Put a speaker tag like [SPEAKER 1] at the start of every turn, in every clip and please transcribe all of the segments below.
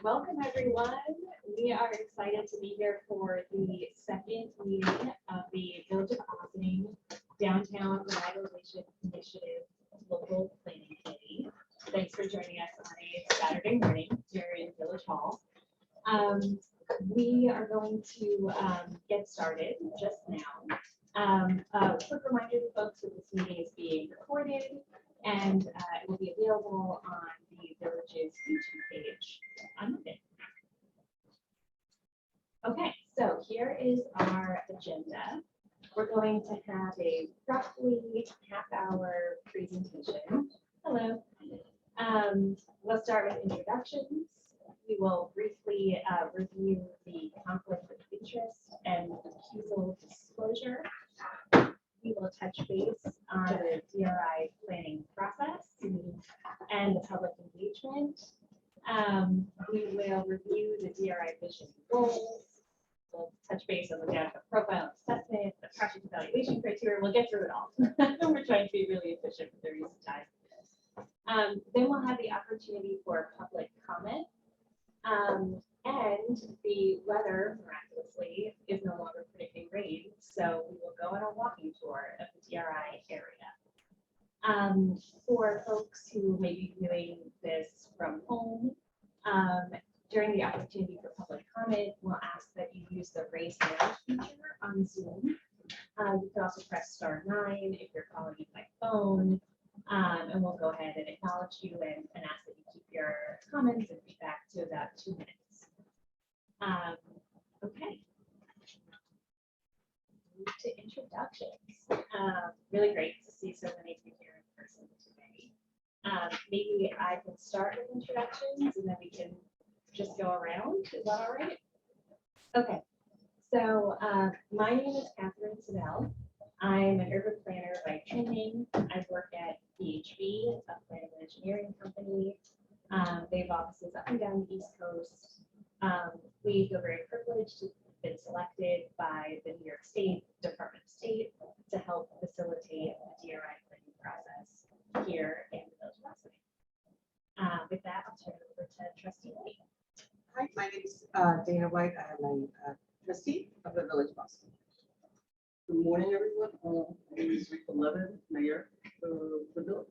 [SPEAKER 1] Welcome, everyone. We are excited to be here for the second meeting of the Village of Ossining Downtown Revitalization Initiative Local Planning Committee. Thanks for joining us on a Saturday morning here in Village Hall. We are going to get started just now. A quick reminder to folks that this meeting is being recorded and it will be available on the Village's YouTube page on Monday. Okay, so here is our agenda. We're going to have a roughly half-hour presentation. Hello. We'll start with introductions. We will briefly review the conflict of interest and recusal disclosure. We will touch base on the DRI planning process and the public engagement. We will review the DRI vision goals. We'll touch base on the data profile assessment, the project evaluation criteria. We'll get through it all. We're trying to be really efficient with the use of time. Then we'll have the opportunity for public comment. And the weather, miraculously, is no longer predicting rain, so we will go on a walking tour of the DRI area. For folks who may be viewing this from home, during the opportunity for public comment, we'll ask that you use the raise hand feature on Zoom. You can also press *9 if you're calling in by phone, and we'll go ahead and acknowledge you and ask that you keep your comments and feedback to about 2 minutes. Okay. Move to introductions. Really great to see so many of you here in person today. Maybe I can start with introductions and then we can just go around. Is that all right? Okay. So my name is Catherine Siddell. I'm an urban planner by training. I work at PHB, a planning and engineering company. They have offices up and down the East Coast. We feel very privileged to have been selected by the New York State Department of State to help facilitate the DRI planning process here in the Village of Ossining. With that, I'll turn it over to Trustee White.
[SPEAKER 2] Hi, my name is Dana White. I'm a trustee of the Village of Ossining. Good morning, everyone. My name is Rick Levin, Mayor of the Village.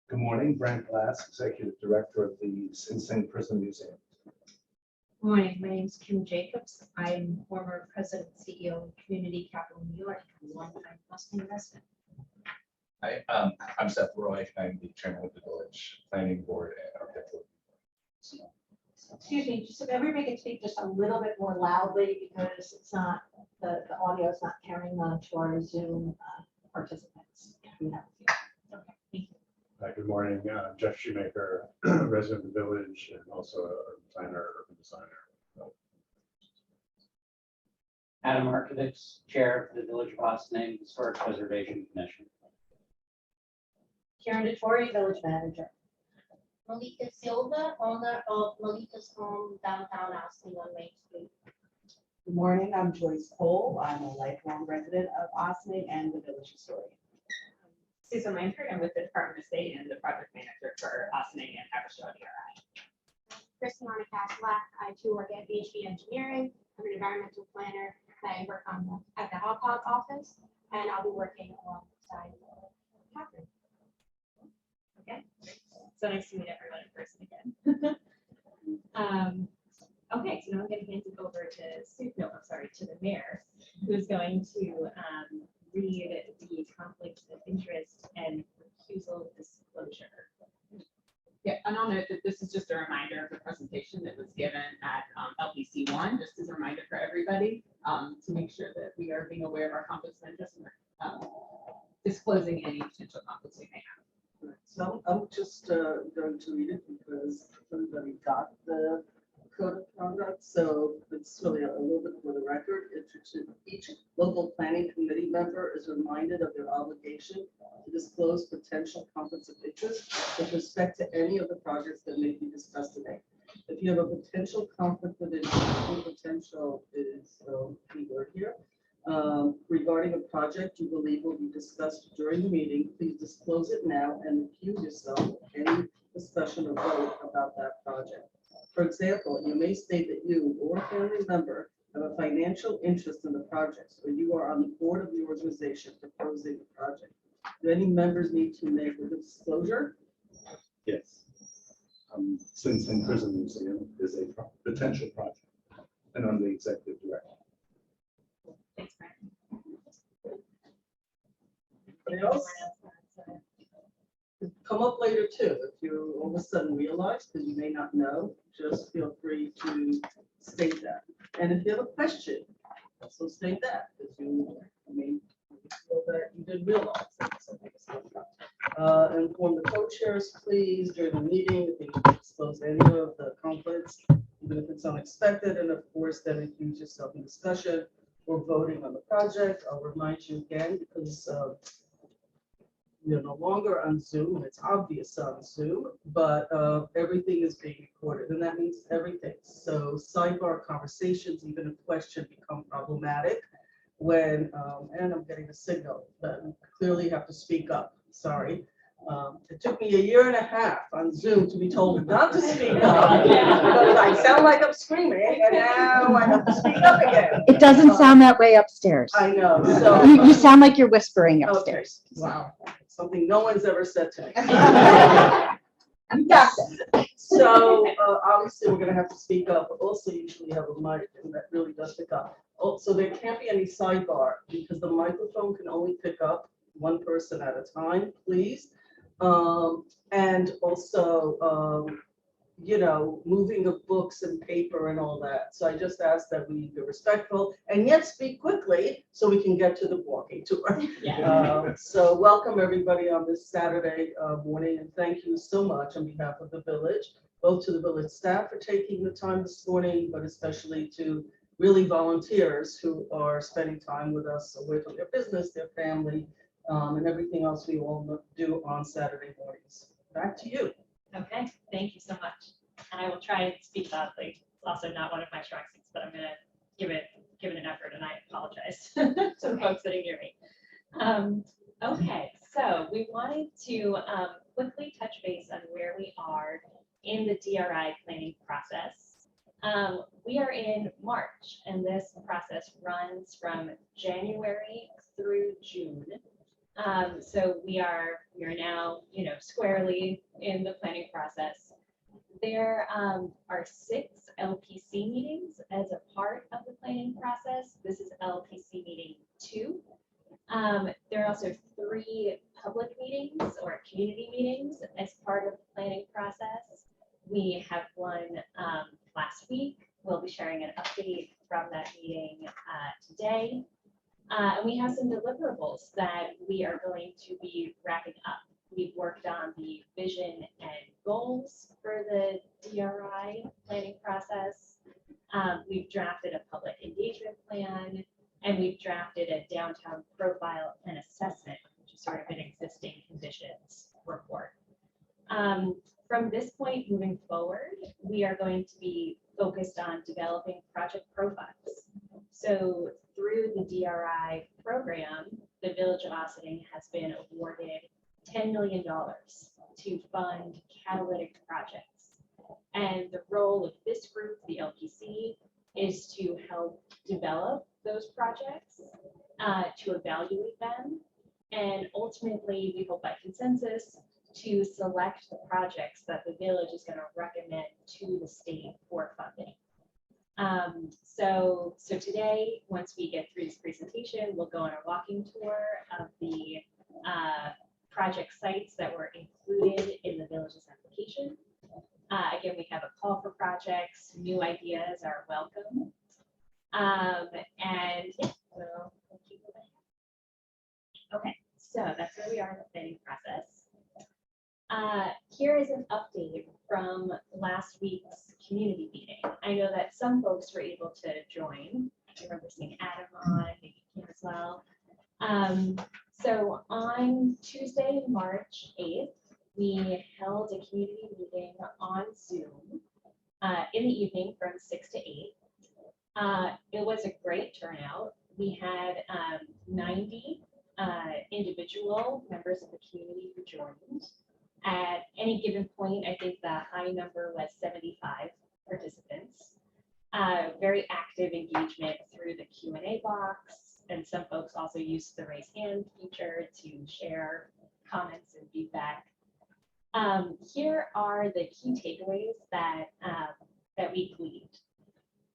[SPEAKER 3] Good morning, Brent Glass, Executive Director of the Sing Sing Prison Museum.
[SPEAKER 4] Good morning, my name is Kim Jacobs. I'm former president and CEO of Community Capital New York, and a longtime Boston resident.
[SPEAKER 5] Hi, I'm Seth Roy. I'm the chairman of the Village Planning Board and Architectural.
[SPEAKER 6] Excuse me, just if everybody can speak just a little bit more loudly because it's not, the audio is not carrying on to our Zoom participants. We have a few. Okay, thank you.
[SPEAKER 3] Hi, good morning, Jeff Shoemaker, resident of the Village and also a planner, urban designer.
[SPEAKER 7] Adam Markovitz, Chair of the Village of Ossining Historic Preservation Commission.
[SPEAKER 6] Karen DeTore, Village Manager.
[SPEAKER 8] Malika Silva, owner of Malika's Home, downtown Ossining on Main Street.
[SPEAKER 2] Good morning. I'm Joyce Cole. I'm a lifelong resident of Ossining and the Village historian.
[SPEAKER 9] Susan Langford, I'm with the Department of State and the project manager for Ossining and Haverstraw DRI.
[SPEAKER 8] Chris Monica Black, I too work at VHB Engineering. I'm an environmental planner. I work at the Hog office, and I'll be working alongside Catherine.
[SPEAKER 1] Okay, so nice to meet everyone in person again. Okay, so now I'm going to hand it over to the mayor, who's going to read the conflict of interest and recusal disclosure.
[SPEAKER 9] Yeah, and I'll note that this is just a reminder of the presentation that was given at LPC 1, just as a reminder for everybody to make sure that we are being aware of our conflicts of interest and disclosing any potential conflicts we may have.
[SPEAKER 2] So I'm just going to read it because everybody got the code of conduct. So it's really a little bit for the record. Each local planning committee member is reminded of their obligation to disclose potential conflicts of interest with respect to any of the projects that may be discussed today. If you have a potential conflict of interest, potential is the key word here. Regarding a project you believe will be discussed during the meeting, please disclose it now and recuse yourself from any discussion or vote about that project. For example, you may state that you or a family member have a financial interest in the project, or you are on the board of the organization proposing the project. Do any members need to make a disclosure?
[SPEAKER 3] Yes. Sing Sing Prison Museum is a potential project, and I'm the executive director.
[SPEAKER 1] Thanks, Brian.
[SPEAKER 2] Anybody else? Come up later too, if you all of a sudden realize, because you may not know, just feel free to state that. And if you have a question, also state that, because you, feel that you didn't realize that something was going on. Inform the co-chairs, please, during the meeting, if you disclose any of the conflicts, even if it's unexpected, and of course, then include yourself in discussion or voting on the project. I'll remind you again, because you're no longer on Zoom, and it's obvious on Zoom, but everything is being recorded, and that means everything. So sidebar conversations, even if questions become problematic, when, and I'm getting a signal that I clearly have to speak up, sorry. It took me 1.5 years on Zoom to be told not to speak up, because I sound like I'm screaming, and now I have to speak up again.
[SPEAKER 10] It doesn't sound that way upstairs.
[SPEAKER 2] I know, so.
[SPEAKER 10] You sound like you're whispering upstairs.
[SPEAKER 2] Okay, wow, something no one's ever said to me.
[SPEAKER 10] You got this.
[SPEAKER 2] So obviously, we're gonna have to speak up, but also usually have a mic, and that really does pick up. So there can't be any sidebar, because the microphone can only pick up one person at a time, please. And also, you know, moving of books and paper and all that. So I just ask that we be respectful and yet speak quickly so we can get to the walking tour. So welcome everybody on this Saturday morning, and thank you so much on behalf of the village, both to the village staff for taking the time this morning, but especially to really volunteers who are spending time with us away from their business, their family, and everything else we all do on Saturday mornings. Back to you.
[SPEAKER 1] Okay, thank you so much. And I will try and speak loudly. It's also not one of my strong suits, but I'm gonna give it an effort, and I apologize to the folks sitting near me. Okay, so we wanted to quickly touch base on where we are in the DRI planning process. We are in March, and this process runs from January through June. So we are now, squarely in the planning process. There are 6 LPC meetings as a part of the planning process. This is LPC meeting 2. There are also 3 public meetings or community meetings as part of the planning process. We have one last week. We'll be sharing an update from that meeting today. And we have some deliverables that we are going to be wrapping up. We've worked on the vision and goals for the DRI planning process. We've drafted a public engagement plan, and we've drafted a downtown profile and assessment, which is sort of an existing conditions report. From this point moving forward, we are going to be focused on developing project profiles. So through the DRI program, the Village of Ossining has been awarded $10 million to fund catalytic projects. And the role of this group, the LPC, is to help develop those projects, to evaluate them, and ultimately, we hope by consensus, to select the projects that the village is going to recommend to the state for funding. So today, once we get through this presentation, we'll go on a walking tour of the project sites that were included in the village's application. Again, we have a call for projects. New ideas are welcome. And yeah, we'll keep moving. Okay, so that's where we are in the planning process. Here is an update from last week's community meeting. I know that some folks were able to join. I remember seeing Adam on, maybe Kim as well. So on Tuesday, March 8th, we held a community meeting on Zoom in the evening from 6 to 8. It was a great turnout. we had 90 individual members of the community who joined. At any given point, I think the high number was 75 participants. Very active engagement through the Q&A box, and some folks also used the raise hand feature to share comments and feedback. Here are the key takeaways that we gleaned.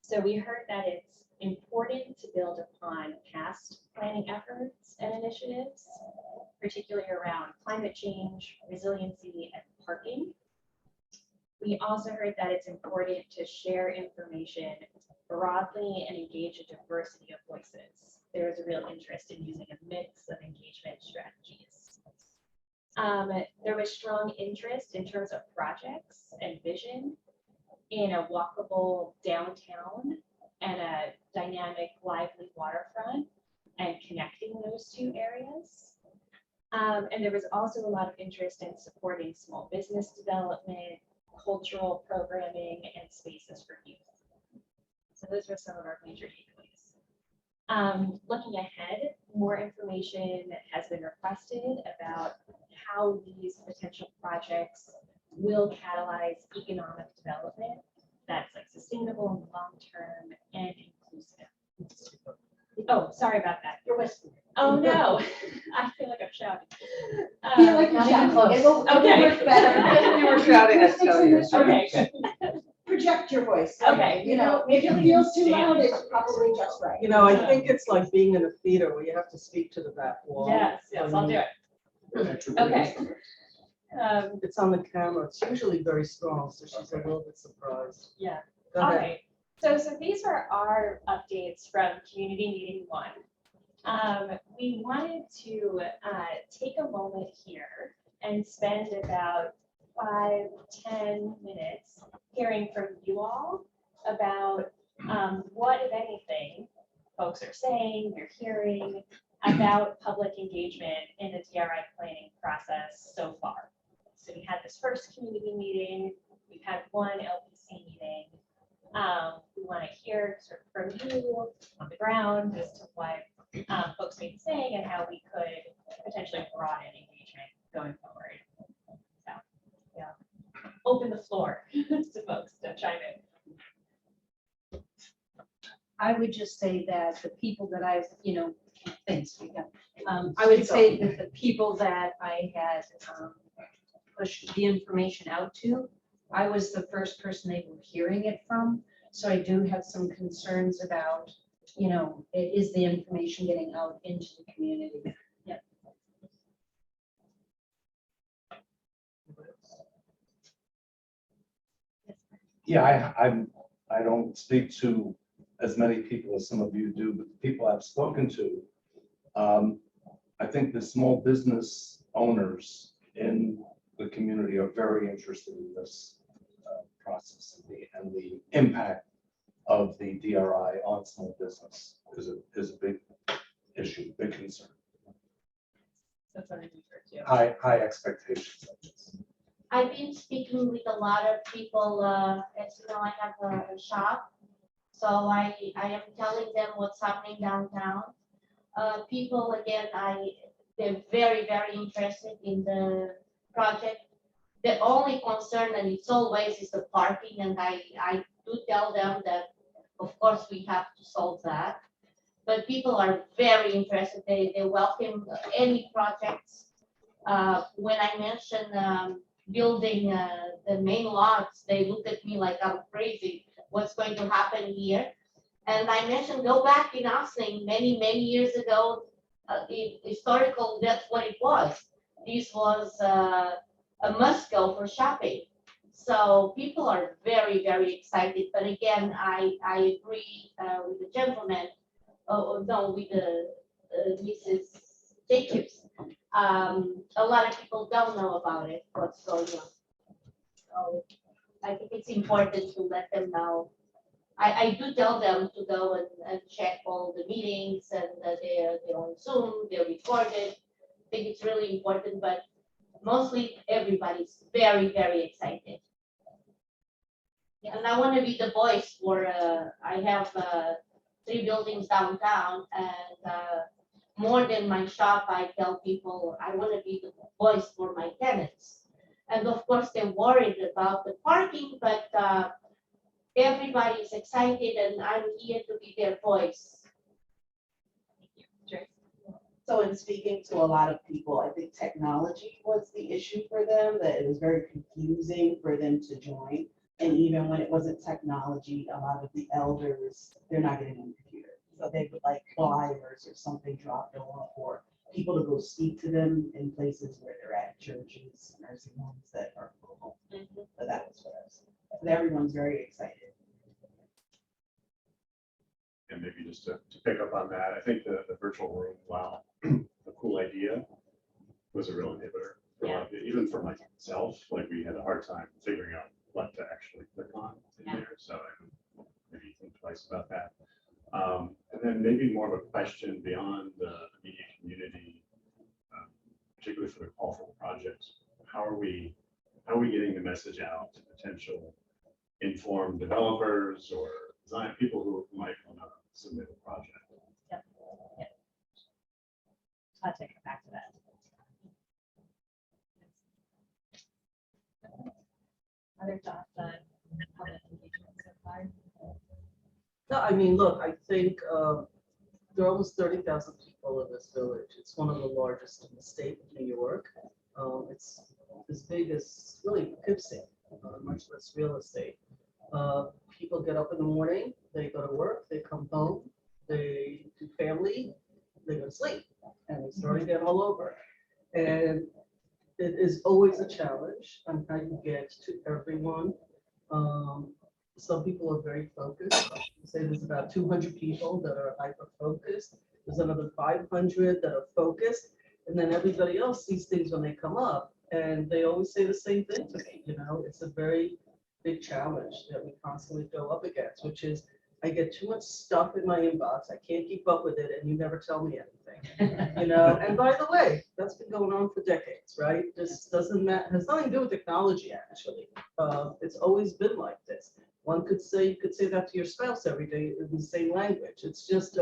[SPEAKER 1] So we heard that it's important to build upon past planning efforts and initiatives, particularly around climate change, resiliency, and parking. We also heard that it's important to share information broadly and engage a diversity of voices. There's a real interest in using a mix of engagement strategies. There was strong interest in terms of projects and vision in a walkable downtown and a dynamic, lively waterfront and connecting those two areas. And there was also a lot of interest in supporting small business development, cultural programming, and spaces for youth. So those were some of our major takeaways. Looking ahead, more information has been requested about how these potential projects will catalyze economic development that's like sustainable and long-term and inclusive. Oh, sorry about that.
[SPEAKER 6] You're whispering.
[SPEAKER 1] Oh, no. I feel like I'm shouting.
[SPEAKER 6] Feel like you're
[SPEAKER 10] not even
[SPEAKER 6] shouting.
[SPEAKER 10] close.
[SPEAKER 6] It will
[SPEAKER 1] Okay.
[SPEAKER 6] work better.
[SPEAKER 2] You were shouting, I
[SPEAKER 6] Just
[SPEAKER 2] tell
[SPEAKER 6] fix
[SPEAKER 2] you.
[SPEAKER 6] it
[SPEAKER 1] Okay.
[SPEAKER 6] Project your voice.
[SPEAKER 1] Okay.
[SPEAKER 6] You know, if it feels too loud, it's probably just right.
[SPEAKER 2] You know, I think it's like being in a theater where you have to speak to the back wall.
[SPEAKER 1] Yes, I'll do it. Okay.
[SPEAKER 2] It's on the camera. It's usually very strong, so she's a little bit surprised.
[SPEAKER 1] Yeah.
[SPEAKER 2] Go
[SPEAKER 1] All
[SPEAKER 2] ahead.
[SPEAKER 1] right. So these are our updates from Community Meeting 1. We wanted to take a moment here and spend about 5-10 minutes hearing from you all about what, if anything, folks are saying, you're hearing about public engagement in the DRI planning process so far. So we had this first community meeting, we've had one LPC meeting. We want to hear sort of from you on the ground as to what folks may be saying and how we could potentially broaden engagement going forward. So, yeah, open the floor to folks to chime in.
[SPEAKER 11] I would just say that the people that I've, thanks, Rita. I would say that the people that I had pushed the information out to, I was the first person they were hearing it from. So I do have some concerns about, is the information getting out into the community? Yeah.
[SPEAKER 3] Yeah, I don't speak to as many people as some of you do, but the people I've spoken to, I think the small business owners in the community are very interested in this process and the impact of the DRI on small business is a big issue, big concern.
[SPEAKER 1] That's what I heard too.
[SPEAKER 3] High expectations.
[SPEAKER 12] I've been speaking with a lot of people. As you know, I have a shop, so I am telling them what's happening downtown. People, again, they're very, very interested in the project. The only concern, and it's always, is the parking, and I do tell them that, of course, we have to solve that. But people are very interested. They welcome any projects. When I mentioned building the main lots, they look at me like I'm crazy. What's going to happen here? And I mentioned, go back in Austin many, many years ago. Historical, that's what it was. This was a must go for shopping. So people are very, very excited. But again, I agree with the gentleman. With the Mrs. Jacobs. A lot of people don't know about it, what's going on. So I think it's important to let them know. I do tell them to go and check all the meetings, and they're on Zoom, they're recorded. I think it's really important, but mostly everybody's very, very excited. And I want to be the voice for, I have 3 buildings downtown, and more than my shop, I tell people I want to be the voice for my tenants. And of course, they're worried about the parking, but everybody is excited, and I'm here to be their voice.
[SPEAKER 13] So in speaking to a lot of people, I think technology was the issue for them, that it was very confusing for them to join. And even when it wasn't technology, a lot of the elders, they're not getting on the computer. So they would like flyers or something dropped off, or people to go speak to them in places where they're at, churches, nursing homes that are local. So that was what I was, but everyone's very excited.
[SPEAKER 14] And maybe just to pick up on that, I think the virtual room, wow, a cool idea, was a real inhibitor. For a lot of- even for myself, like we had a hard time figuring out what to actually click on in there. So I would maybe think twice about that. And then maybe more of a question beyond the media community, particularly for the call for the project. How are we getting the message out to potential informed developers or design people who might want to submit a project?
[SPEAKER 11] I'll take it back to that. Other thoughts on public engagement so far?
[SPEAKER 2] No, I mean, look, I think there are almost 30,000 people in this village. It's one of the largest in the state of New York. It's as big as really Poughkeepsie, much less real estate. People get up in the morning, they go to work, they come home, they do family, they go to sleep, and they start again all over. And it is always a challenge on how you get to everyone. Some people are very focused. Say there's about 200 people that are hyper-focused. There's another 500 that are focused. And then everybody else sees things when they come up, and they always say the same thing to me. You know, it's a very big challenge that we constantly go up against, which is I get too much stuff in my inbox. I can't keep up with it, and you never tell me anything. You know, and by the way, that's been going on for decades, right? This doesn't matter, has nothing to do with technology, actually. It's always been like this. One could say, you could say that to your spouse every day in the same language. It's just,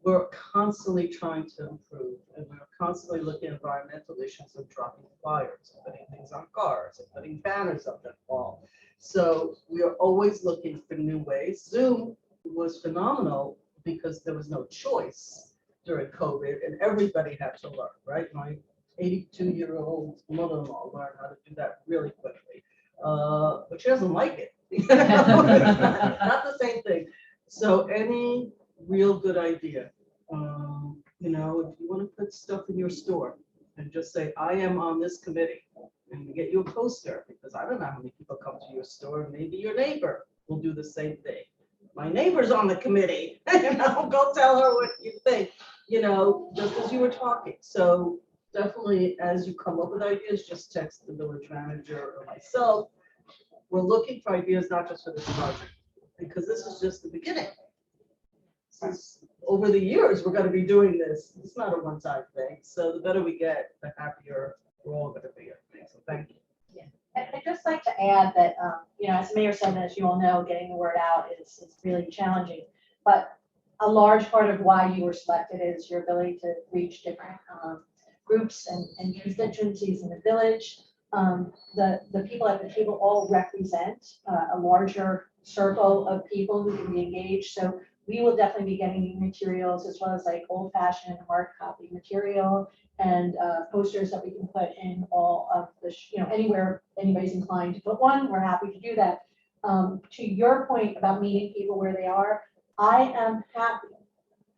[SPEAKER 2] we're constantly trying to improve, and we're constantly looking at environmental issues of dropping flyers, and putting things on cars, and putting banners up that fall. So we are always looking for new ways. Zoom was phenomenal because there was no choice during COVID, and everybody had to learn, right? My 82-year-old mother-in-law learned how to do that really quickly, but she doesn't like it. Not the same thing. So any real good idea, you know, if you want to put stuff in your store and just say, I am on this committee, and get you a poster, because I don't know how many people come to your store. Maybe your neighbor will do the same thing. My neighbor's on the committee, you know, go tell her what you think, you know, just as you were talking. So definitely, as you come up with ideas, just text the village manager or myself. We're looking for ideas, not just for this project, because this is just the beginning. Over the years, we're going to be doing this. It's not a one-time thing. So the better we get, the happier we're all going to be. So thank you.
[SPEAKER 6] Yeah. And I'd just like to add that, you know, as the mayor said, and as you all know, getting the word out is really challenging. But a large part of why you were selected is your ability to reach different groups and constituencies in the village. The people at the table all represent a larger circle of people who can be engaged. So we will definitely be getting you materials as well as like old-fashioned hard copy material and posters that we can put in all of the, you know, anywhere anybody's inclined to put one. We're happy to do that. To your point about meeting people where they are, I am happy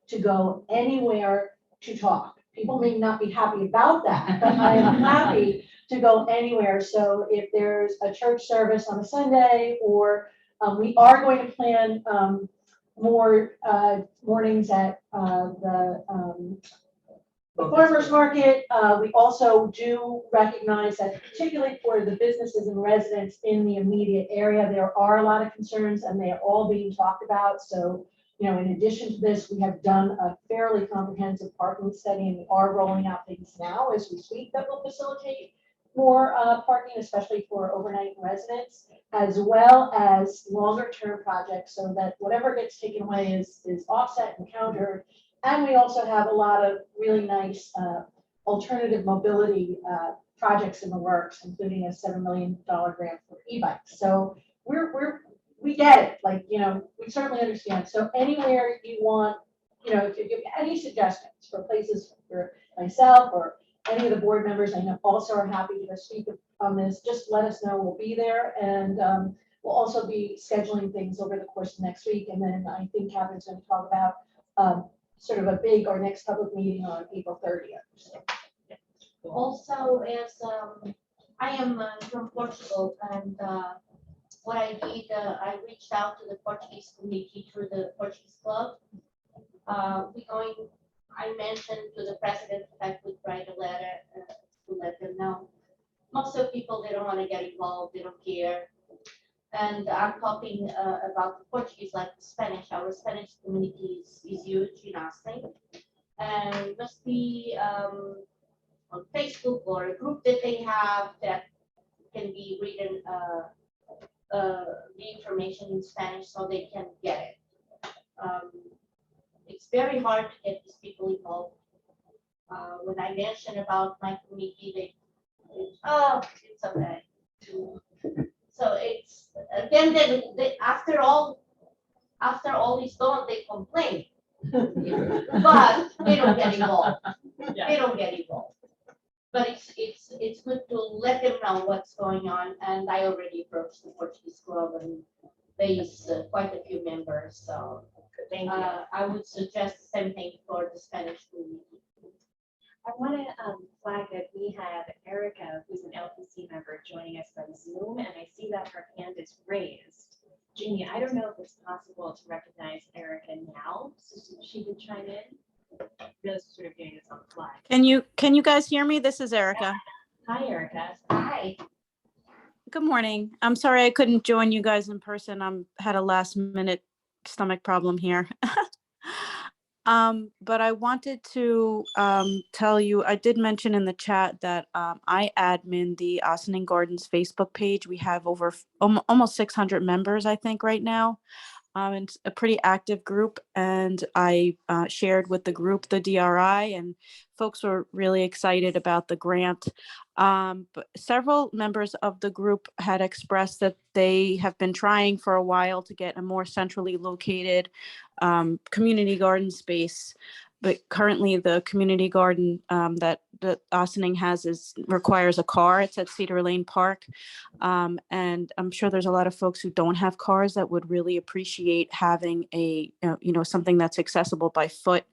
[SPEAKER 6] to go anywhere to talk. People may not be happy about that, but I am happy to go anywhere. So if there's a church service on a Sunday, or we are going to plan more mornings at the farmers market. We also do recognize that particularly for the businesses and residents in the immediate area, there are a lot of concerns and they are all being talked about. So, you know, in addition to this, we have done a fairly comprehensive parking study and we are rolling out things now as we speak that will facilitate more parking, especially for overnight residents, as well as longer term projects, so that whatever gets taken away is offset and countered. And we also have a lot of really nice alternative mobility projects in the works, including a $7 million grant for e-bikes. So we get it, like, you know, we certainly understand. So anywhere you want, you know, if you have any suggestions for places for myself or any of the board members I know also are happy to speak on this, just let us know. We'll be there, and we'll also be scheduling things over the course of next week. And then I think Catherine's going to talk about sort of our next public meeting on April 30th. So, yeah.
[SPEAKER 12] Also, as I am from Portugal, and what I did, I reached out to the Portuguese community through the Portuguese Club. I mentioned to the president that I would write a letter to let them know. Most of the people, they don't want to get involved, they don't care. And I'm talking about the Portuguese like the Spanish. Our Spanish community is huge in Austin. And must be on Facebook or a group that they have that can be written the information in Spanish so they can get it. It's very hard to get these people involved. When I mention about my community, it's okay. So it's then they after all is done, they complain, but they don't get involved.
[SPEAKER 9] Yeah.
[SPEAKER 12] They don't get involved. But it's good to let them know what's going on, and I already approached the Portuguese Club, and there's quite a few members. So
[SPEAKER 1] Thank you.
[SPEAKER 12] I would suggest the same thing for the Spanish community.
[SPEAKER 1] I want to flag that we had Erica, who's an LPC member, joining us on Zoom, and I see that her hand is raised. Jeannie, I don't know if it's possible to recognize Erica now, so she could chime in. Really sort of doing this on the fly.
[SPEAKER 10] Can you guys hear me? This is Erica.
[SPEAKER 1] Hi, Erica.
[SPEAKER 12] Hi.
[SPEAKER 10] Good morning. I'm sorry I couldn't join you guys in person. Had a last minute stomach problem here. But I wanted to tell you, I did mention in the chat that I admin the Ossining Gardens Facebook page. We have over almost 600 members, I think, right now. It's a pretty active group, and I shared with the group the DRI, and folks were really excited about the grant. But several members of the group had expressed that they have been trying for a while to get a more centrally located community garden space. But currently the community garden that Ossining has requires a car. It's at Cedar Lane Park. And I'm sure there's a lot of folks who don't have cars that would really appreciate having something that's accessible by foot.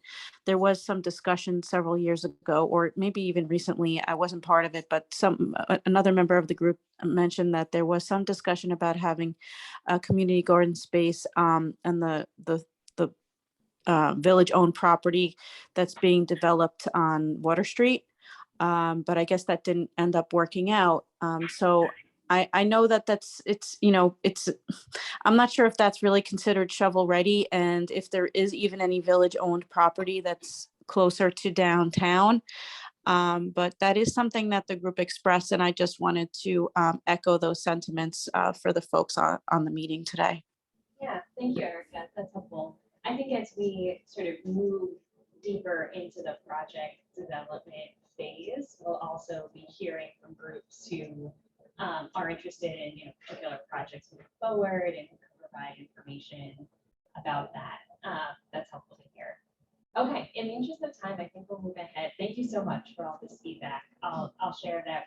[SPEAKER 10] There was some discussion several years ago, or maybe even recently, I wasn't part of it, but another member of the group mentioned that there was some discussion about having a community garden space and the village-owned property that's being developed on Water Street. But I guess that didn't end up working out. So I know that I'm not sure if that's really considered shovel ready, and if there is even any village-owned property that's closer to downtown. But that is something that the group expressed, and I just wanted to echo those sentiments for the folks on the meeting today.
[SPEAKER 1] Yeah, thank you, Erica. That's helpful. I think as we sort of move deeper into the project development phase, we'll also be hearing from groups who are interested in particular projects moving forward and can provide information about that. That's helpful to hear. Okay, in the interest of time, I think we'll move ahead. Thank you so much for all this feedback. I'll share that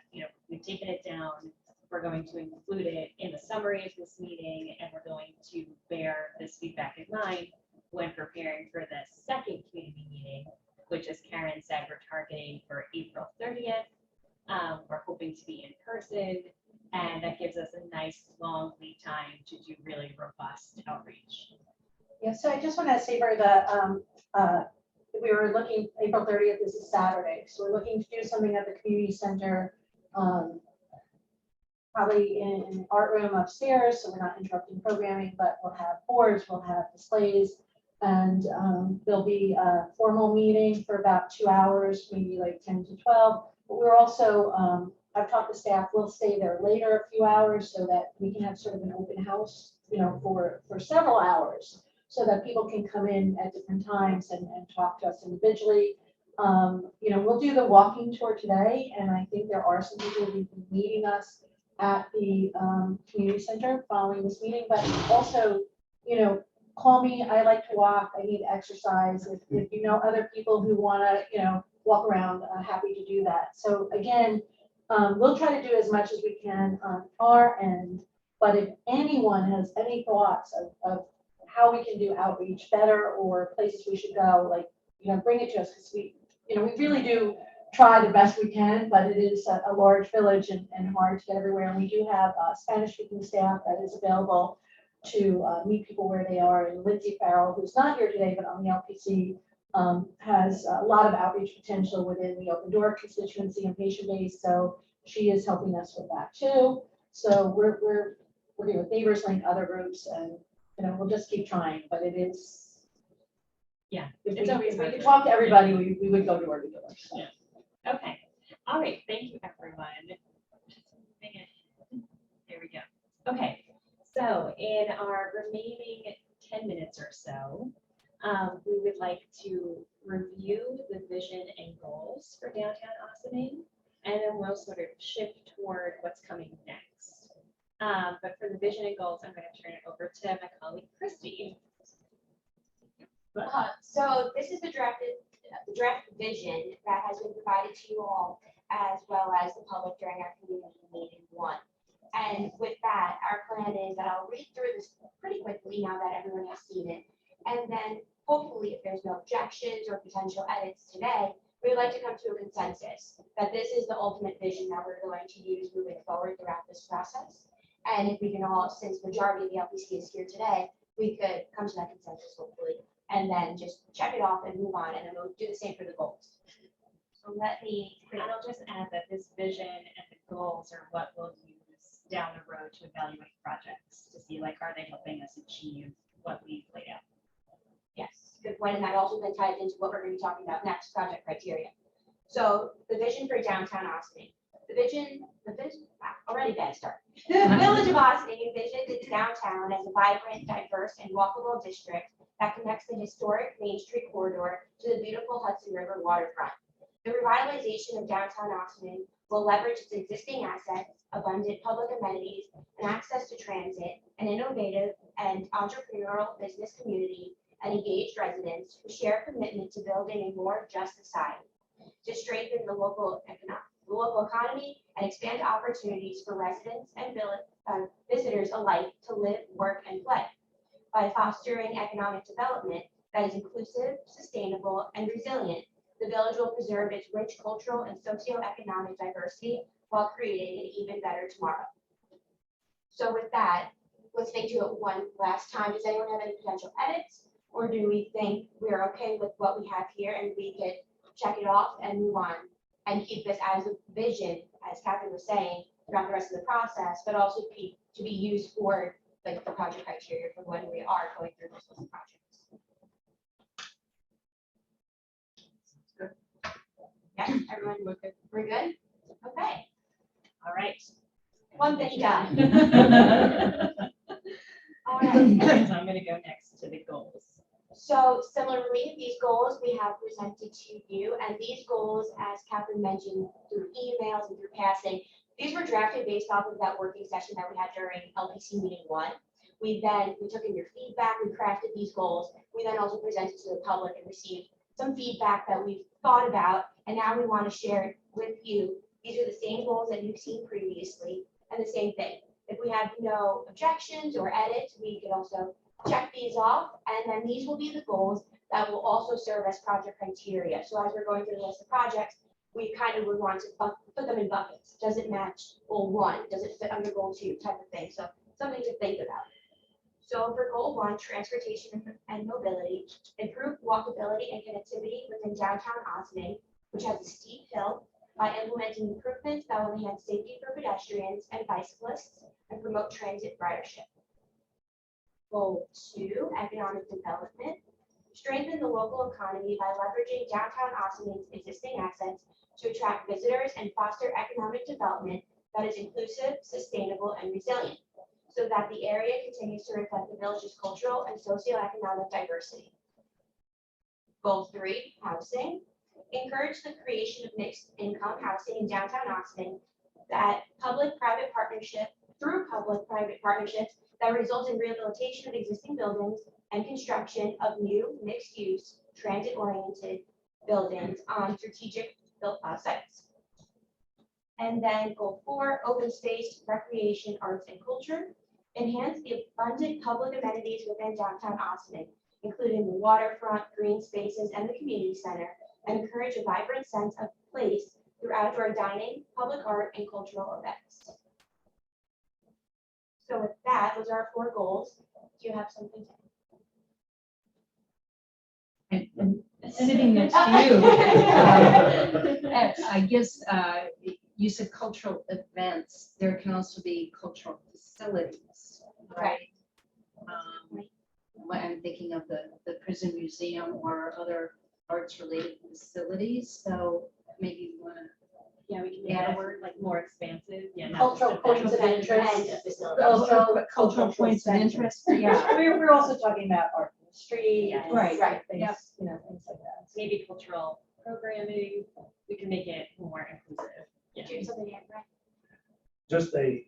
[SPEAKER 1] we've taken it down. We're going to include it in the summary of this meeting, and we're going to bear this feedback in mind when preparing for the second community meeting, which, as Karen said, we're targeting for April 30th. We're hoping to be in person, and that gives us a nice long lead time to do really robust outreach.
[SPEAKER 6] Yeah, so I just want to say we were looking, April 30th is a Saturday, so we're looking to do something at the community center, probably in an art room upstairs, so we're not interrupting programming, but we'll have boards, we'll have displays, and there'll be a formal meeting for about 2 hours, maybe like 10 to 12. But we're also I've talked to staff, we'll stay there later a few hours so that we can have sort of an open house, for several hours, so that people can come in at different times and talk to us individually. We'll do the walking tour today, and I think there are some people who will be meeting us at the community center following this meeting, but also, call me. I like to walk. I need exercise. If you know other people who want to, walk around, happy to do that. So again, we'll try to do as much as we can on our end, but if anyone has any thoughts of how we can do outreach better or places we should go, bring it to us, because we really do try the best we can, but it is a large village and hard to get everywhere. And we do have Spanish-speaking staff that is available to meet people where they are. And Lindsay Farrell, who's not here today, but on the LPC, has a lot of outreach potential within the Open Door constituency and patient base. So she is helping us with that too. So we're working with Neighbors Link, other groups, and we'll just keep trying. But it is,
[SPEAKER 1] Yeah,
[SPEAKER 6] if
[SPEAKER 1] it's always
[SPEAKER 6] we could talk to everybody, we would go door to door. So.
[SPEAKER 1] Yeah. Okay. All right. Thank you, everyone. There we go. Okay. So in our remaining 10 minutes or so, we would like to review the vision and goals for downtown Ossining, and then we'll sort of shift toward what's coming next. But for the vision and goals, I'm going to turn it over to my colleague, Christy.
[SPEAKER 8] So this is the draft vision that has been provided to you all, as well as the public during our community meeting 1. And with that, our plan is that I'll read through this pretty quickly now that everyone has seen it. And then hopefully, if there's no objections or potential edits today, we'd like to come to a consensus that this is the ultimate vision that we're going to use moving forward throughout this process. And if we can all, since majority of the LPC is here today, we could come to that consensus hopefully, and then just check it off and move on, and then we'll do the same for the goals.
[SPEAKER 1] So I'll just add that this vision and the goals are what we'll use down the road to evaluate projects to see, are they helping us achieve what we've laid out.
[SPEAKER 8] Yes, good point, and that also then ties into what we're going to be talking about next, project criteria. So the vision for downtown Ossining. The vision, already bad start. The Village of Ossining envisions its downtown as a vibrant, diverse, and walkable district that connects the historic Main Street corridor to the beautiful Hudson River waterfront. The revitalization of downtown Ossining will leverage its existing assets, abundant public amenities, and access to transit, an innovative and entrepreneurial business community, and engaged residents who share a commitment to building a more just society, to strengthen the local economy and expand opportunities for residents and visitors alike to live, work, and play. By fostering economic development that is inclusive, sustainable, and resilient, the village will preserve its rich cultural and socioeconomic diversity while creating an even better tomorrow. So with that, let's think to it one last time. Does anyone have any potential edits? Or do we think we're okay with what we have here and we could check it off and move on and keep this as a vision, as Catherine was saying, throughout the rest of the process, but also to be used for the project criteria for when we are going through this list of projects. Good. Yeah, everyone, we're good? Okay.
[SPEAKER 1] All right.
[SPEAKER 8] One thing done. All
[SPEAKER 1] So
[SPEAKER 8] right.
[SPEAKER 1] I'm going to go next to the goals.
[SPEAKER 8] So similarly, these goals we have presented to you, and these goals, as Catherine mentioned, through emails and through passing, these were drafted based off of that working session that we had during LPC meeting 1. We took in your feedback, we crafted these goals. We then also presented to the public and received some feedback that we've thought about, and now we want to share it with you. These are the same goals that you've seen previously, and the same thing. If we have no objections or edits, we could also check these off, and then these will be the goals that will also serve as project criteria. So as we're going through the list of projects, we kind of would want to put them in buckets. Does it match goal 1? Does it fit under goal 2 type of thing? So something to think about. So for goal 1, transportation and mobility, improve walkability and connectivity within downtown Ossining, which has a steep hill, by implementing improvements that will enhance safety for pedestrians and bicyclists and promote transit ridership. Goal 2, economic development. Strengthen the local economy by leveraging downtown Ossining's existing assets to attract visitors and foster economic development that is inclusive, sustainable, and resilient, so that the area continues to reflect the village's cultural and socioeconomic diversity. Goal 3, housing. Encourage the creation of mixed income housing in downtown Austin through public-private partnerships that result in rehabilitation of existing buildings and construction of new mixed-use, transit-oriented buildings on strategic sites. And then goal 4, open space, recreation, arts, and culture. Enhance the abundant public amenities within downtown Austin, including the waterfront, green spaces, and the community center, and encourage a vibrant sense of place through outdoor dining, public art, and cultural events. So with that, those are our 4 goals. Do you have something to add?
[SPEAKER 11] And sitting next to you, I guess you said cultural events. There can also be cultural facilities, right? When I'm thinking of the prison museum or other arts-related facilities. So maybe you want to.
[SPEAKER 1] Yeah, we can add a word like more expansive. Yeah.
[SPEAKER 6] Cultural points of interest.
[SPEAKER 11] Cultural points of interest.
[SPEAKER 6] Yeah, we're also talking about art in the street.
[SPEAKER 1] Yes.
[SPEAKER 6] Right. Things,
[SPEAKER 1] Yep.
[SPEAKER 6] Things like that.
[SPEAKER 1] Maybe cultural programming, we can make it more inclusive.
[SPEAKER 8] Do you have something to add, Brett?
[SPEAKER 3] Just a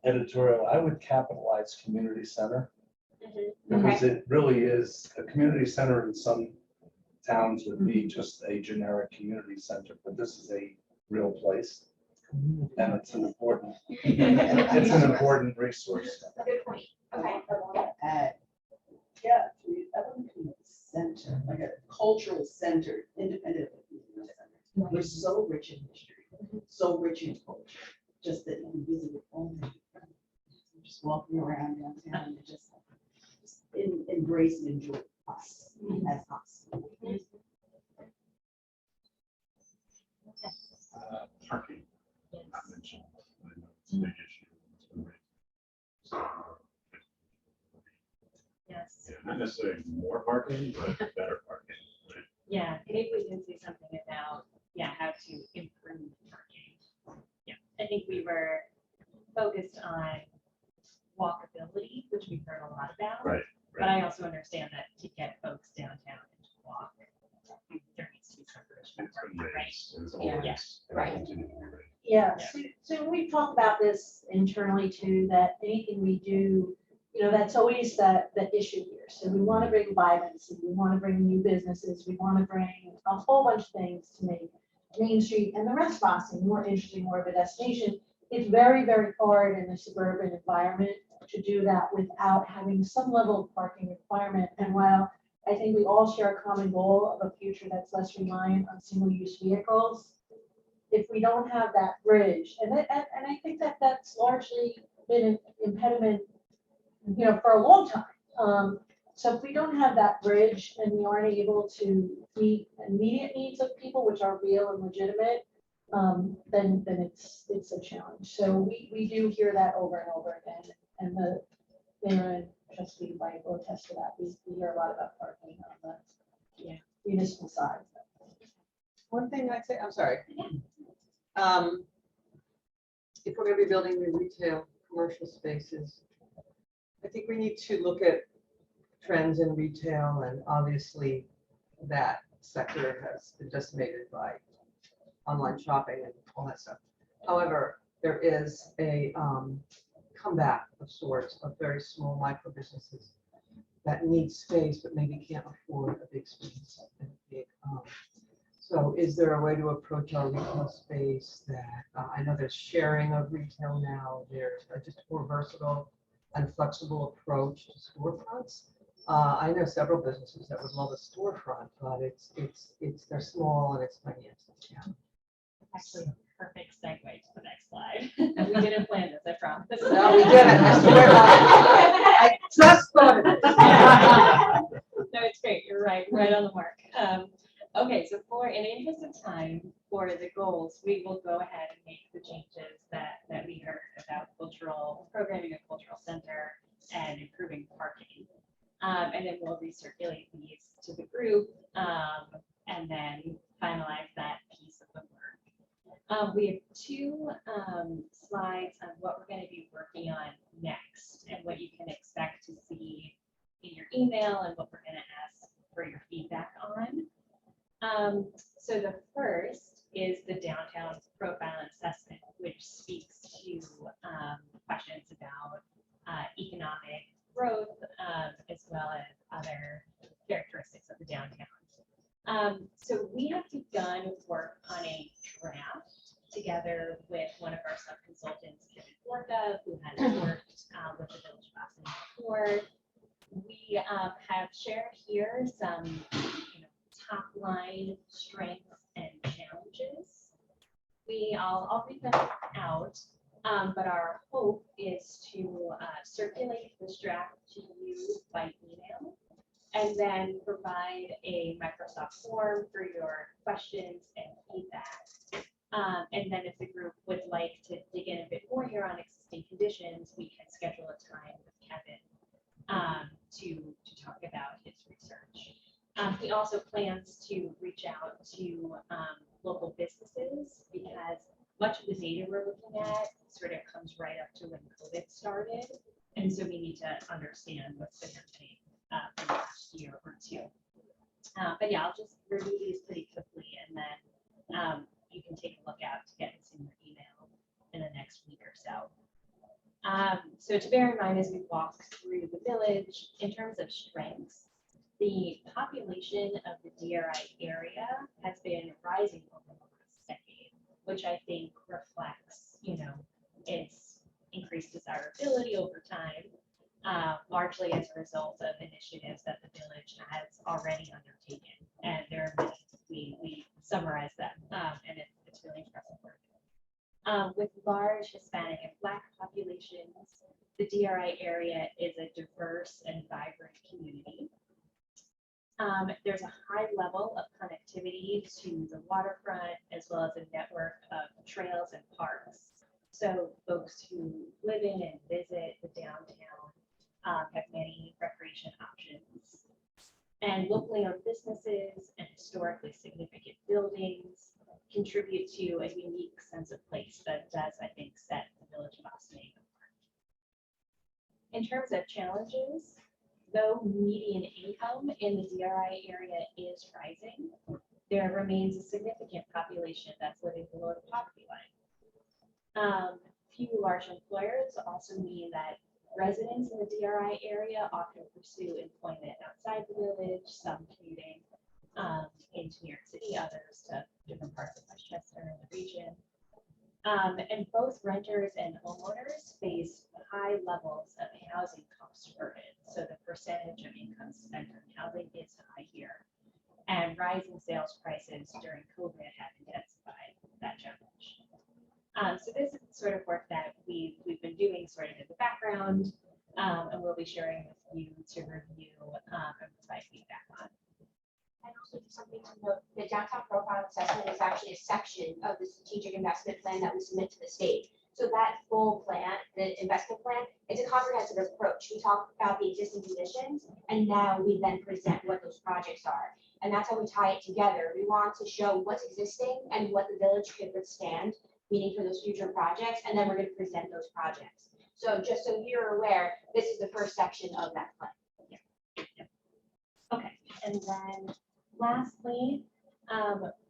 [SPEAKER 3] editorial, I would capitalize community center.
[SPEAKER 8] Mhm.
[SPEAKER 3] Because it really is, a community center in some towns would be just a generic community center, but this is a real place. And it's an important, resource.
[SPEAKER 8] Good point. Okay.
[SPEAKER 13] Yeah, center, like a cultural center, independent of the community center. We're so rich in history, so rich in culture, just that you can visit it only. Just walking around downtown and just embrace and enjoy us as us.
[SPEAKER 14] Parking, not mentioned. I know it's a big issue. It's been raised. So,
[SPEAKER 1] Yes.
[SPEAKER 14] yeah, not necessarily more parking, but better parking. Right?
[SPEAKER 1] Yeah, maybe we can say something about, how to improve parking. Yeah, I think we were focused on walkability, which we've heard a lot about.
[SPEAKER 14] Right.
[SPEAKER 1] But I also understand that to get folks downtown and to walk, there needs to be some provision of
[SPEAKER 14] It's been
[SPEAKER 1] parking, right?
[SPEAKER 14] raised. It's
[SPEAKER 1] Yeah.
[SPEAKER 14] always, and
[SPEAKER 8] Right.
[SPEAKER 14] will continue to be raised.
[SPEAKER 6] Yeah,
[SPEAKER 1] Yeah.
[SPEAKER 6] so we've talked about this internally too, that anything we do, that's always the issue here. So we want to bring vibrancy, we want to bring new businesses, we want to bring a whole bunch of things to make Main Street and the rest of Boston more interesting, more of a destination. It's very, very hard in the suburban environment to do that without having some level of parking requirement. And while I think we all share a common goal of a future that's less reliant on single-use vehicles, if we don't have that bridge, and I think that that's largely been an impediment, for a long time. So if we don't have that bridge and we aren't able to meet immediate needs of people, which are real and legitimate, then it's a challenge. So we do hear that over and over again, and the mayor and trustee White will attest to that. We hear a lot about parking on the municipal side.
[SPEAKER 15] One thing I'd say, I'm sorry. If we're gonna be building new retail, commercial spaces, I think we need to look at trends in retail, and obviously that sector has been decimated by online shopping and all that stuff. However, there is a comeback of sorts of very small micro businesses that need space but maybe can't afford a big space. And a big, so is there a way to approach our retail space that, I know there's sharing of retail now, there's just a more versatile and flexible approach to storefronts. I know several businesses that would love a storefront, but they're small and it's financially challenging.
[SPEAKER 1] Actually, a perfect segue to the next slide. And we didn't plan this, I promise.
[SPEAKER 15] No, we didn't. I swear. I just thought of it.
[SPEAKER 1] No, it's great. You're right on the mark. Okay, so in the interest of time, for the goals, we will go ahead and make the changes that we heard about cultural programming, a cultural center, and improving parking. And then we'll recirculate these to the group, and then finalize that piece of the work We have two slides on what we're going to be working on next and what you can expect to see in your email and what we're going to ask for your feedback on. So the first is the downtown profile assessment, which speaks to questions about economic growth as well as other characteristics of the downtown. So we have begun work on a draft together with one of our sub-consultants, Kevin Borka, who has worked with the Village of Boston before. We have shared here some top line strengths and challenges. I'll read them out, but our hope is to circulate this draft to you by email and then provide a Microsoft form for your questions and feedback. And then if the group would like to dig in a bit more here on existing conditions, we can schedule a time with Kevin to talk about his research. He also plans to reach out to local businesses because much of the data we're looking at sort of comes right up to when COVID started. And so we need to understand what's been happening for the last year or two. But yeah, I'll just review these pretty quickly and then you can take a look out to get this in your email in the next week or so. So to bear in mind as we walk through the village, in terms of strengths, the population of the DRI area has been rising over the last decade, which I think reflects, its increased desirability over time, largely as a result of initiatives that the village has already undertaken. And there are many, we summarize them, and it's really impressive work. With large Hispanic and Black populations, the DRI area is a diverse and vibrant community. There's a high level of connectivity to the waterfront, as well as a network of trails and parks. So folks who live in and visit the downtown have many recreation options. And locally owned businesses and historically significant buildings contribute to a unique sense of place that does, I think, set the Village of Boston apart. In terms of challenges, though median income in the DRI area is rising, there remains a significant population that's living below the poverty line. Few large employers also mean that residents in the DRI area often pursue employment outside the village, some commuting into New York City, others to different parts of Westchester and the region. And both renters and homeowners face high levels of housing cost burden. So the percentage of income spent on housing is high here. And rising sales prices during COVID have intensified that challenge. So this is the sort of work that we've been doing sort of in the background, and we'll be sharing with you to review and provide feedback on.
[SPEAKER 8] And also just something to note, the downtown profile assessment is actually a section of the strategic investment plan that we submit to the state. So that full plan, the investment plan, it's a comprehensive approach. We talk about the existing conditions, and now we then present what those projects are. And that's how we tie it together. We want to show what's existing and what the village could withstand, meaning for those future projects, and then we're going to present those projects. So just so you're aware, this is the first section of that plan.
[SPEAKER 1] Okay, and then lastly,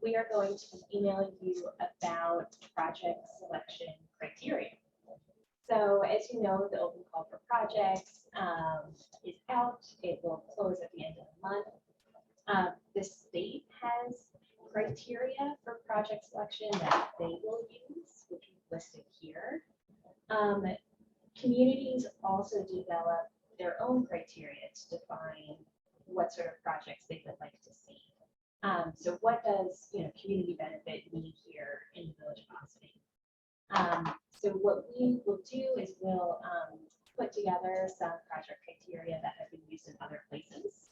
[SPEAKER 1] we are going to be emailing you about project selection criteria. So as you know, the open call for projects is out. It will close at the end of the month. The state has criteria for project selection that they will use, which is listed here. Communities also develop their own criteria to define what sort of projects they would like to see. So what does community benefit mean here in the Village of Boston? So what we will do is we'll put together some project criteria that have been used in other places.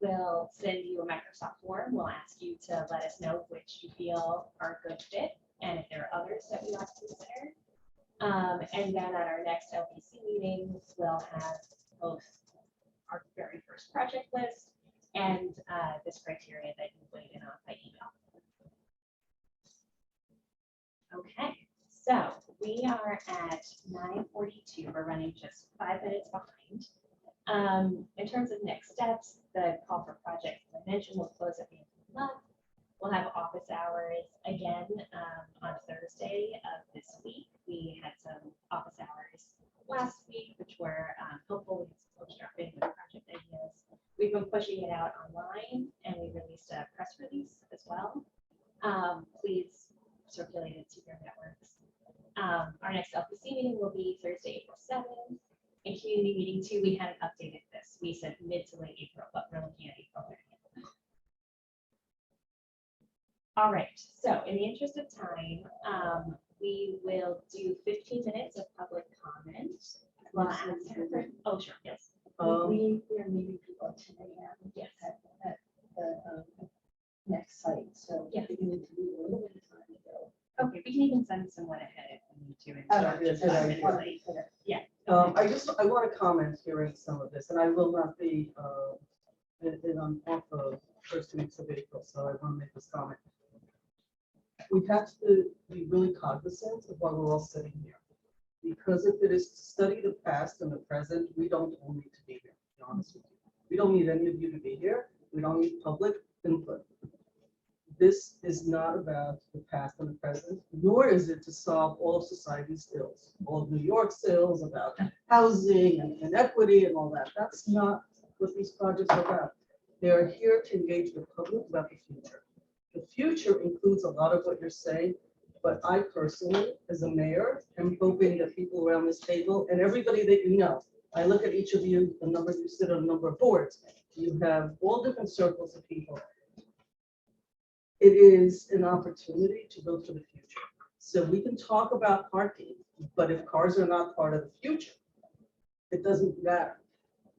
[SPEAKER 1] We'll send you a Microsoft form. We'll ask you to let us know which you feel are a good fit and if there are others that we ought to consider. And then at our next LPC meeting, we'll have both our very first project list and this criteria that you weighed in on by email. Okay, so we are at 9:42. We're running just 5 minutes behind. In terms of next steps, the call for projects, as I mentioned, will close at the end of the month. We'll have office hours again on Thursday of this week. We had some office hours last week, which were helpful. We had some folks drop in with project ideas. We've been pushing it out online, and we released a press release as well. Please circulate it to your networks. Our next LPC meeting will be Thursday, April 7th. In community meeting 2, we hadn't updated this. We said mid to late April, but we're looking at April 30th. All right, so in the interest of time, we will do 15 minutes of public comment. Well, oh, sure, yes.
[SPEAKER 2] We are meeting people at 10 a.m.
[SPEAKER 1] Yes.
[SPEAKER 2] At the next site, so
[SPEAKER 1] Yes.
[SPEAKER 2] we need to leave a little bit of time to go.
[SPEAKER 1] Okay, we can even send someone ahead if we need to.
[SPEAKER 2] Oh,
[SPEAKER 1] And
[SPEAKER 2] yeah,
[SPEAKER 1] just
[SPEAKER 2] good
[SPEAKER 1] 5
[SPEAKER 2] idea.
[SPEAKER 1] minutes late. Yeah.
[SPEAKER 2] I want to comment hearing some of this, and I will not be, and I'm off the first 2 weeks of April, so I want to make this comment. We have to be really cognizant of why we're all sitting here. Because if it is to study the past and the present, we don't all need to be here, to be honest with you. We don't need any of you to be here. We don't need public input. This is not about the past and the present, nor is it to solve all of society's ills, all of New York's ills about housing and inequity and all that. That's not what these projects are about. They're here to engage the public about the future. The future includes a lot of what you're saying, but I personally, as a mayor, am hoping that people around this table and everybody that you know, I look at each of you, the number you sit on a number of boards, you have all different circles of people. It is an opportunity to build for the future. So we can talk about parking, but if cars are not part of the future, it doesn't matter.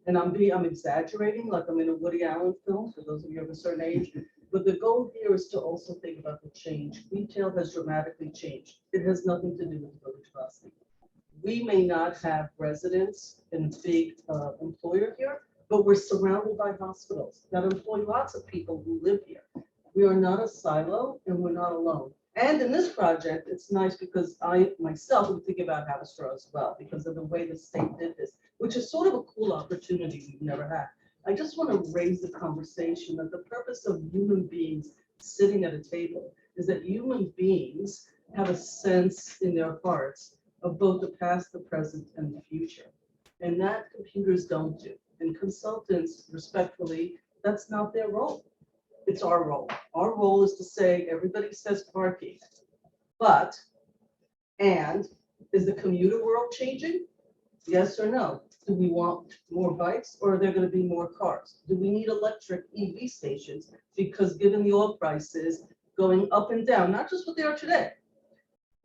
[SPEAKER 2] And I'm exaggerating, like I'm in a Woody Allen film, for those of you of a certain age. But the goal here is to also think about the change. Retail has dramatically changed. It has nothing to do with the village of Boston. We may not have residents and big employer here, but we're surrounded by hospitals that employ lots of people who live here. We are not a silo and we're not alone. And in this project, it's nice because I myself am thinking about Haverstraw as well because of the way the state did this, which is sort of a cool opportunity we've never had. I just want to raise the conversation that the purpose of human beings sitting at a table is that human beings have a sense in their hearts of both the past, the present, and the future. And that computers don't do. And consultants, respectfully, that's not their role. It's our role. Our role is to say, everybody says parking, but, and is the commuter world changing? Yes or no? Do we want more bikes or are there going to be more cars? Do we need electric EV stations? Because given the oil prices going up and down, not just what they are today,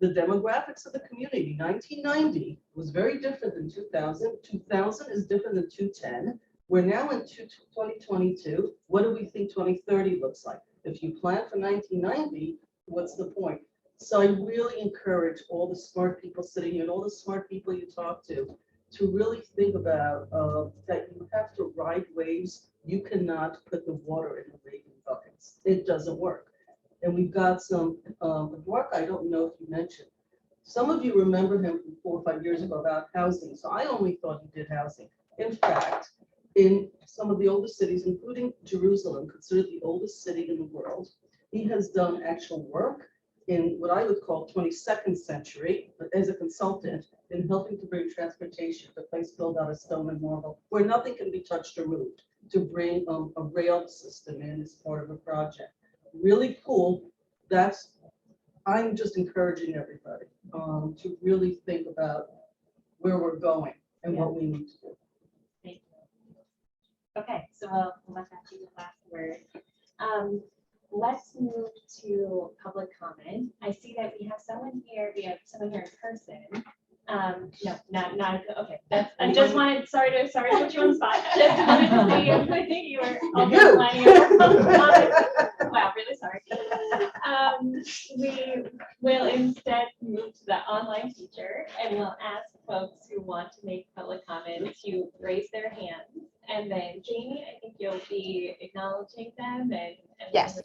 [SPEAKER 2] the demographics of the community, 1990 was very different than 2000. 2000 is different than 2010. We're now in 2022. What do we think 2030 looks like? If you plan for 1990, what's the point? So I really encourage all the smart people sitting here and all the smart people you talk to really think about that you have to ride waves. You cannot put the water in the waving buckets. It doesn't work. And we've got some work I don't know if you mentioned. Some of you remember him from 4 or 5 years ago about housing. So I only thought he did housing. In fact, in some of the oldest cities, including Jerusalem, considered the oldest city in the world, he has done actual work in what I would call 22nd century, but as a consultant in helping to bring transportation to a place built out of stone and marble, where nothing can be touched or moved, to bring a rail system in as part of a project. Really cool. I'm just encouraging everybody to really think about where we're going and what we need to do.
[SPEAKER 1] Thank you. Okay, so we'll let that be the last word. Let's move to public comment. I see that we have someone here. We have someone here in person. No, not okay. I just wanted. Sorry to put you on the spot. Just wanted to see if you were also planning on public comment. Wow, really sorry. We will instead move to the online feature, and we'll ask folks who want to make public comment to raise their hands. And then Jamie, I think you'll be acknowledging them and
[SPEAKER 10] Yes.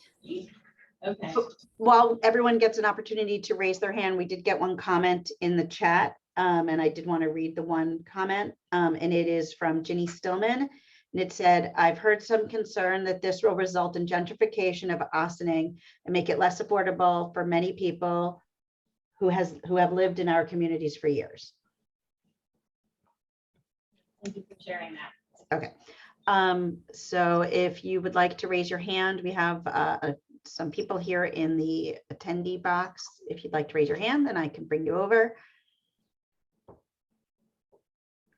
[SPEAKER 9] Okay.
[SPEAKER 16] While everyone gets an opportunity to raise their hand, we did get one comment in the chat, and I did want to read the one comment, and it is from Ginny Stillman. And it said, I've heard some concern that this will result in gentrification of Ossining and make it less affordable for many people who have lived in our communities for years.
[SPEAKER 1] Thank you for sharing that.
[SPEAKER 16] Okay. So if you would like to raise your hand, we have some people here in the attendee box. If you'd like to raise your hand, then I can bring you over.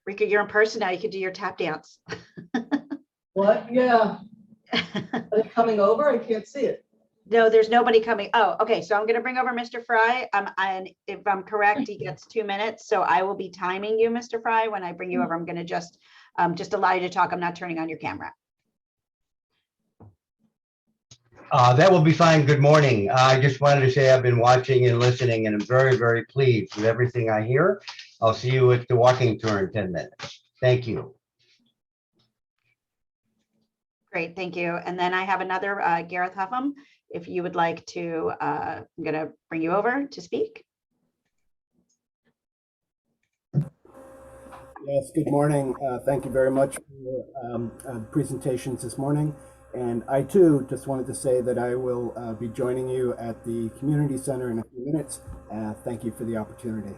[SPEAKER 16] Rika, you're in person now. You could do your tap dance.
[SPEAKER 15] What? Yeah. Are they coming over? I can't see it.
[SPEAKER 16] No, there's nobody coming. Oh, okay. So I'm going to bring over Mr. Fry. And if I'm correct, he gets 2 minutes. So I will be timing you, Mr. Fry. When I bring you over, I'm going to just allow you to talk. I'm not turning on your camera.
[SPEAKER 17] That will be fine. Good morning. I just wanted to say I've been watching and listening, and I'm very, very pleased with everything I hear. I'll see you at the walking tour in 10 minutes. Thank you.
[SPEAKER 16] Great, thank you. And then I have another Gareth Huffman. If you would like to, I'm going to bring you over to speak.
[SPEAKER 18] Yes, good morning. Thank you very much for your presentations this morning. And I too just wanted to say that I will be joining you at the community center in a few minutes. Thank you for the opportunity.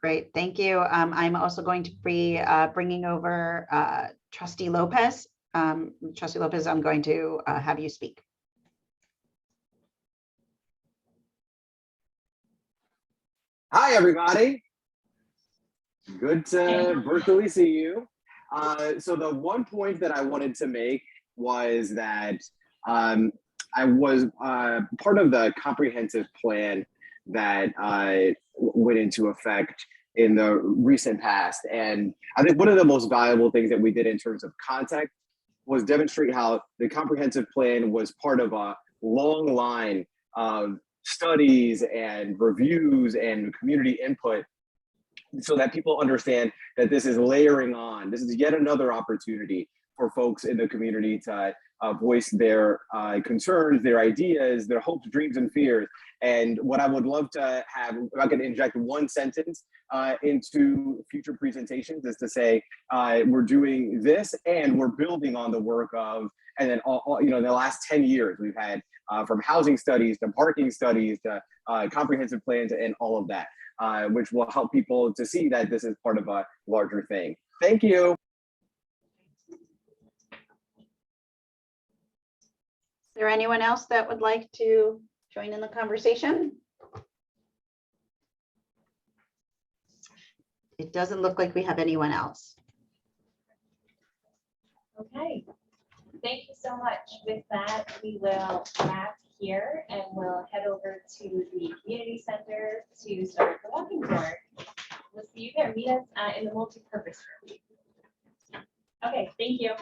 [SPEAKER 16] Great, thank you. I'm also going to be bringing over Trustee Lopez. Trustee Lopez, I'm going to have you speak.
[SPEAKER 19] Hi, everybody. Good to virtually see you. So the one point that I wanted to make was that I was part of the comprehensive plan that went into effect in the recent past. And I think one of the most valuable things that we did in terms of context was demonstrate how the comprehensive plan was part of a long line of studies and reviews and community input, so that people understand that this is layering on. This is yet another opportunity for folks in the community to voice their concerns, their ideas, their hopes, dreams, and fears. And what I would love to have, if I could inject one sentence into future presentations, is to say, we're doing this and we're building on the work of, and then in the last 10 years, we've had from housing studies to parking studies to comprehensive plans and all of that, which will help people to see that this is part of a larger thing. Thank you.
[SPEAKER 16] Is there anyone else that would like to join in the conversation? It doesn't look like we have anyone else.
[SPEAKER 1] Okay, thank you so much. With that, we will wrap here and we'll head over to the community center to start the walking tour. We'll see you there. Meet us in the multi-purpose room. Okay, thank you.